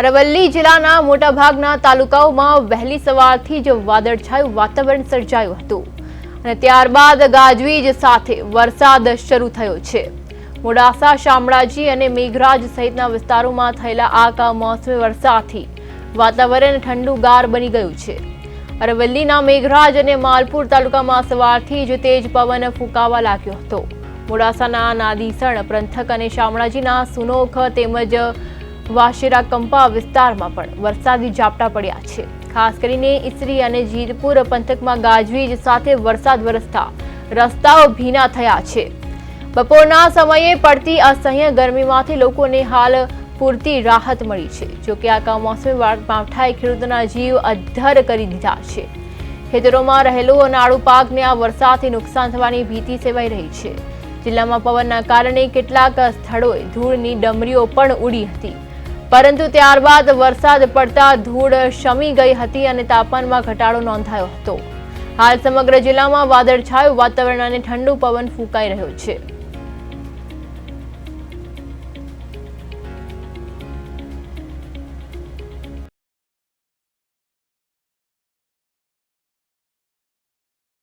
અરવલ્લી જિલ્લાના મોટાભાગના તાલુકાઓમાં વહેલી સવારથી જ વાદળછાયું વાતાવરણ સર્જાયું હતું અને ત્યારબાદ ગાજવીજ સાથે વરસાદ શરૂ થયો છે। મોડાસા, શામળાજી અને મેઘરાજ સહિતના વિસ્તારોમાં થયેલા આ કમોસમી વરસાદથી વાતાવરણ ઠંડુગાર બની ગયું છે। અરવલ્લીના મેઘરાજ અને માલપુર તાલુકામાં સવારથી જ તેજ પવન ફૂંકાવા લાગ્યો હતો। મોડાસાના નાદીસણ પંથક અને શામળાજીના સુનોખ તેમજ વાશેરા કંપા વિસ્તારમાં પણ વરસાદી ઝાપટા પડ્યા છે। ખાસ કરીને ઈસરી અને જીતપુર પંથકમાં ગાજવીજ સાથે વરસાદ વરસતા રસ્તાઓ ભીના થયા છે। બપોરના સમયે પડતી અસહ્ય ગરમીમાંથી લોકોને હાલ પૂરતી રાહત મળી છે। જોકે આ કમોસમી માવઠાએ ખેડૂતોના જીવ અદ્ધર કરી દીધા છે। ખેતરોમાં રહેલો નાળુ પાકને આ વરસાદથી નુકસાન થવાની ભીતિ સેવાઈ રહી છે। જિલ્લામાં પવનના કારણે કેટલાક સ્થળોએ ધૂળની ડમરીઓ પણ ઉડી હતી, પરંતુ ત્યારબાદ વરસાદ પડતા ધૂળ શમી ગઈ હતી અને તાપમાનમાં ઘટાડો નોંધાયો હતો। હાલ સમગ્ર જિલ્લામાં વાદળછાયું વાતાવરણ અને ઠંડુ પવન ફૂંકાઈ રહ્યો છે।